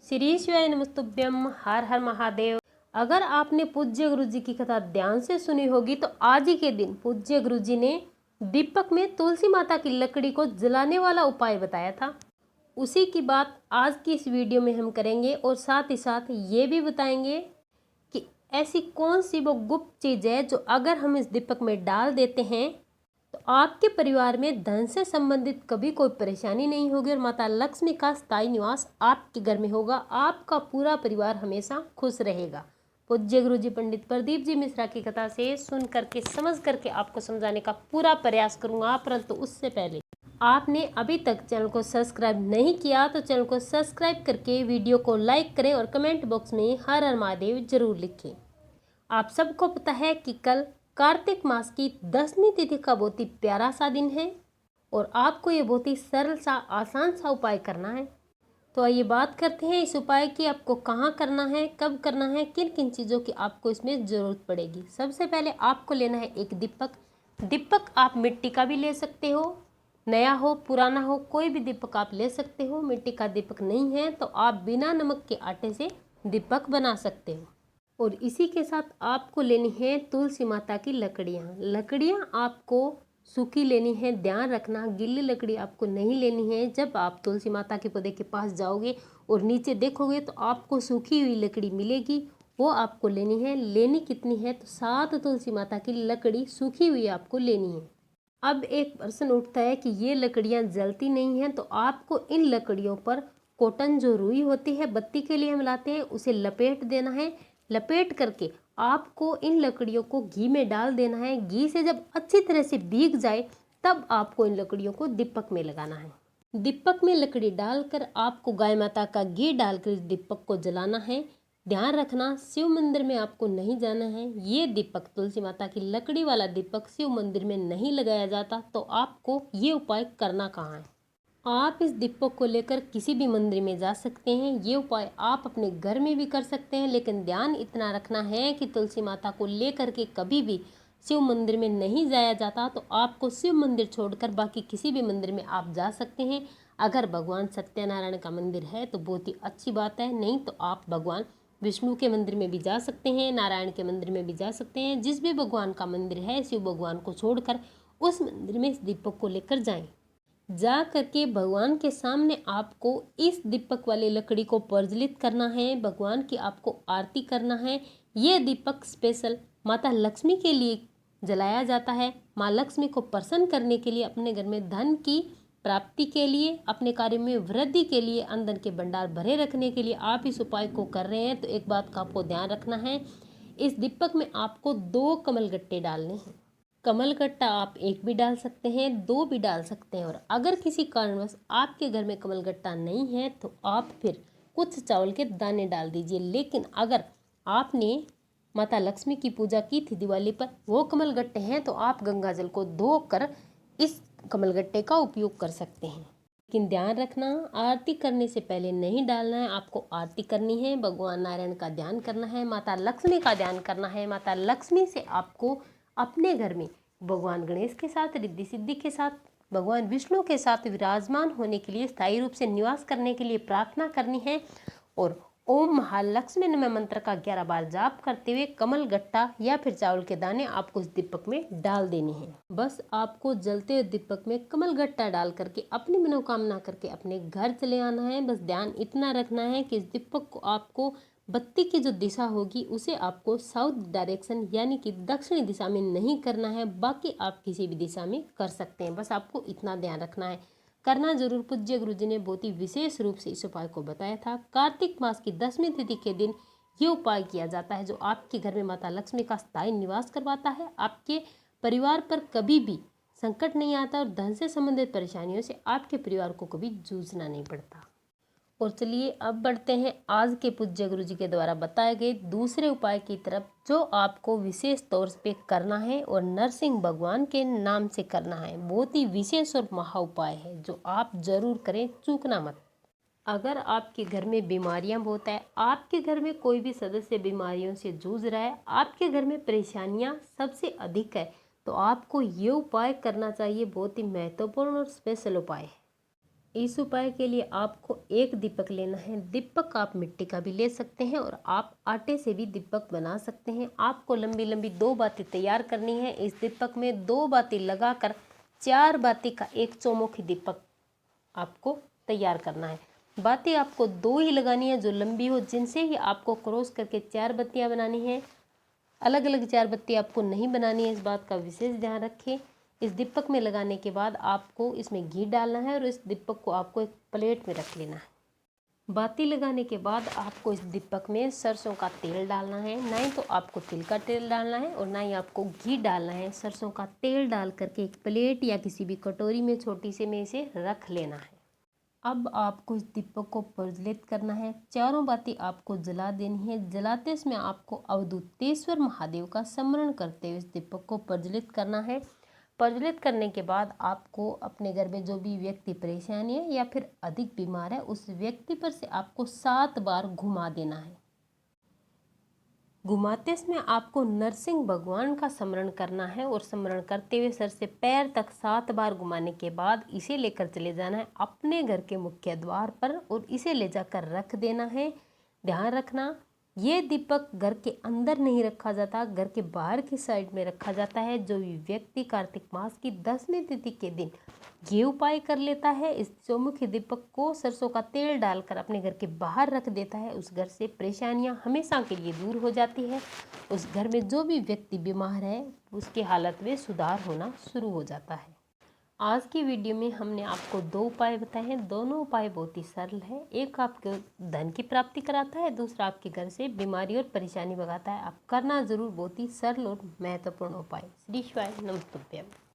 श्री शिवाय नमस्तुभ्यम। हर हर महादेव। अगर आपने पूज्य गुरु जी की कथा ध्यान से सुनी होगी तो आज ही के दिन पूज्य गुरु जी ने दीपक में तुलसी माता की लकड़ी को जलाने वाला उपाय बताया था। उसी की बात आज की इस वीडियो में हम करेंगे और साथ ही साथ ये भी बताएंगे कि ऐसी कौन सी वो गुप्त चीज़ है जो अगर हम इस दीपक में डाल देते हैं तो आपके परिवार में धन से संबंधित कभी कोई परेशानी नहीं होगी और माता लक्ष्मी का स्थायी निवास आपके घर में होगा। आपका पूरा परिवार हमेशा खुश रहेगा। पूज्य गुरु जी पंडित प्रदीप जी मिश्रा की कथा से सुन करके समझ करके आपको समझाने का पूरा प्रयास करूंगा, परंतु उससे पहले आपने अभी तक चैनल को सब्सक्राइब नहीं किया तो चैनल को सब्सक्राइब करके वीडियो को लाइक करें और कमेंट बॉक्स में हर हर महादेव जरूर लिखें। आप सबको पता है कि कल कार्तिक मास की 10वीं तिथि का बहुत ही प्यारा सा दिन है और आपको ये बहुत ही सरल सा आसान सा उपाय करना है। तो आइए बात करते हैं इस उपाय की। आपको कहाँ करना है, कब करना है, किन किन चीज़ों की आपको इसमें ज़रूरत पड़ेगी। सबसे पहले आपको लेना है एक दीपक। दीपक आप मिट्टी का भी ले सकते हो, नया हो पुराना हो, कोई भी दीपक आप ले सकते हो। मिट्टी का दीपक नहीं है तो आप बिना नमक के आटे से दीपक बना सकते हो। और इसी के साथ आपको लेनी है तुलसी माता की लकड़ियाँ आपको सूखी लेनी है। ध्यान रखना गीली लकड़ी आपको नहीं लेनी है। जब आप तुलसी माता के पौधे के पास जाओगे और नीचे देखोगे तो आपको सूखी हुई लकड़ी मिलेगी, वो आपको लेनी है। लेनी कितनी है तो 7 तुलसी माता की लकड़ी सूखी हुई आपको लेनी है। अब एक प्रश्न उठता है कि ये लकड़ियाँ जलती नहीं हैं, तो आपको इन लकड़ियों पर कॉटन जो रुई होती है बत्ती के लिए हम लाते हैं उसे लपेट देना है। लपेट करके आपको इन लकड़ियों को घी में डाल देना है। घी से जब अच्छी तरह से भीग जाए तब आपको इन लकड़ियों को दीपक में लगाना है। दीपक में लकड़ी डालकर आपको गाय माता का घी डालकर इस दीपक को जलाना है। ध्यान रखना शिव मंदिर में आपको नहीं जाना है। ये दीपक तुलसी माता की लकड़ी वाला दीपक शिव मंदिर में नहीं लगाया जाता। तो आपको ये उपाय करना कहाँ है। आप इस दीपक को लेकर किसी भी मंदिर में जा सकते हैं। ये उपाय आप अपने घर में भी कर सकते हैं, लेकिन ध्यान इतना रखना है कि तुलसी माता को लेकर के कभी भी शिव मंदिर में नहीं जाया जाता। तो आपको शिव मंदिर छोड़कर बाकी किसी भी मंदिर में आप जा सकते हैं। अगर भगवान सत्यनारायण का मंदिर है तो बहुत ही अच्छी बात है, नहीं तो आप भगवान विष्णु के मंदिर में भी जा सकते हैं, नारायण के मंदिर में भी जा सकते हैं। जिस भी भगवान का मंदिर है शिव भगवान को छोड़कर उस मंदिर में इस दीपक को लेकर जाएं। जा करके भगवान के सामने आपको इस दीपक वाली लकड़ी को प्रज्वलित करना है। भगवान की आपको आरती करना है। ये दीपक स्पेशल माता लक्ष्मी के लिए जलाया जाता है। माँ लक्ष्मी को प्रसन्न करने के लिए, अपने घर में धन की प्राप्ति के लिए, अपने कार्य में वृद्धि के लिए, अंदर के भंडार भरे रखने के लिए आप इस उपाय को कर रहे हैं। तो एक बात का आपको ध्यान रखना है, इस दीपक में आपको 2 कमलगट्टे डालने हैं। कमलगट्टा आप एक भी डाल सकते हैं, 2 भी डाल सकते हैं। और अगर किसी कारणवश आपके घर में कमलगट्टा नहीं है तो आप फिर कुछ चावल के दाने डाल दीजिए। लेकिन अगर आपने माता लक्ष्मी की पूजा की थी दिवाली पर, वो कमलगट्टे हैं तो आप गंगा जल को धोकर इस कमलगट्टे का उपयोग कर सकते हैं। लेकिन ध्यान रखना आरती करने से पहले नहीं डालना है। आपको आरती करनी है, भगवान नारायण का ध्यान करना है, माता लक्ष्मी का ध्यान करना है। माता लक्ष्मी से आपको अपने घर में भगवान गणेश के साथ, रिद्धि सिद्धि के साथ, भगवान विष्णु के साथ विराजमान होने के लिए, स्थायी रूप से निवास करने के लिए प्रार्थना करनी है। और ओम महालक्ष्मी नमः मंत्र का 11 बार जाप करते हुए कमल गट्टा या फिर चावल के दाने आपको इस दीपक में डाल देने हैं। बस आपको जलते हुए दीपक में कमल गट्टा डाल करके अपनी मनोकामना करके अपने घर चले आना है। बस ध्यान इतना रखना है कि इस दीपक को आपको बत्ती की जो दिशा होगी उसे आपको साउथ डायरेक्शन यानी कि दक्षिणी दिशा में नहीं करना है। बाकी आप किसी भी दिशा में कर सकते हैं, बस आपको इतना ध्यान रखना है। करना जरूर। पूज्य गुरु जी ने बहुत ही विशेष रूप से इस उपाय को बताया था। कार्तिक मास की 10वीं तिथि के दिन ये उपाय किया जाता है, जो आपके घर में माता लक्ष्मी का स्थायी निवास करवाता है। आपके परिवार पर कभी भी संकट नहीं आता और धन से संबंधित परेशानियों से आपके परिवार को कभी जूझना नहीं पड़ता। और चलिए अब बढ़ते हैं आज के पूज्य गुरु जी के द्वारा बताए गए दूसरे उपाय की तरफ, जो आपको विशेष तौर पे करना है और नरसिंह भगवान के नाम से करना है। बहुत ही विशेष और महा उपाय है जो आप जरूर करें, चूकना मत। अगर आपके घर में बीमारियां बहुत है, आपके घर में कोई भी सदस्य बीमारियों से जूझ रहा है, आपके घर में परेशानियां सबसे अधिक है, तो आपको ये उपाय करना चाहिए। बहुत ही महत्वपूर्ण और स्पेशल उपाय है। इस उपाय के लिए आपको एक दीपक लेना है। दीपक आप मिट्टी का भी ले सकते हैं और आप आटे से भी दीपक बना सकते हैं। आपको लंबी लंबी 2 बाती तैयार करनी है। इस दीपक में 2 बाती लगाकर 4 बाती का एक चौमुखी दीपक आपको तैयार करना है। बाती आपको 2 ही लगानी है जो लंबी हो, जिनसे ही आपको क्रॉस करके 4 बत्तियां बनानी है। अलग अलग 4 बत्ती आपको नहीं बनानी है, इस बात का विशेष ध्यान रखें। इस दीपक में लगाने के बाद आपको इसमें घी डालना है और इस दीपक को आपको एक प्लेट में रख लेना है। बाती लगाने के बाद आपको इस दीपक में सरसों का तेल डालना है। ना ही तो आपको तिल का तेल डालना है और ना ही आपको घी डालना है। सरसों का तेल डाल करके एक प्लेट या किसी भी कटोरी में छोटी से में इसे रख लेना है। अब आपको इस दीपक को प्रज्वलित करना है। चारों बाती आपको जला देनी है। जलाते इसमें आपको अवधूतेश्वर महादेव का स्मरण करते हुए इस दीपक को प्रज्वलित करना है। प्रज्वलित करने के बाद आपको अपने घर में जो भी व्यक्ति परेशानी है या फिर अधिक बीमार है, उस व्यक्ति पर से आपको 7 बार घुमा देना है। घुमाते समय आपको नरसिंह भगवान का स्मरण करना है और स्मरण करते हुए सर से पैर तक 7 बार घुमाने के बाद इसे लेकर चले जाना है अपने घर के मुख्य द्वार पर और इसे ले जाकर रख देना है। ध्यान रखना, ये दीपक घर के अंदर नहीं रखा जाता, घर के बाहर की साइड में रखा जाता है। जो व्यक्ति कार्तिक मास की 10वीं तिथि के दिन ये उपाय कर लेता है, इस चौमुखी दीपक को सरसों का तेल डालकर अपने घर के बाहर रख देता है, उस घर से परेशानियां हमेशा के लिए दूर हो जाती है। उस घर में जो भी व्यक्ति बीमार है उसकी हालत में सुधार होना शुरू हो जाता है। आज की वीडियो में हमने आपको 2 उपाय बताए हैं। दोनों उपाय बहुत ही सरल है। एक आपको धन की प्राप्ति कराता है, दूसरा आपके घर से बीमारी और परेशानी भगाता है। आप करना जरूर, बहुत ही सरल और महत्वपूर्ण उपाय। श्री शिवाय नमस्तुभ्यम।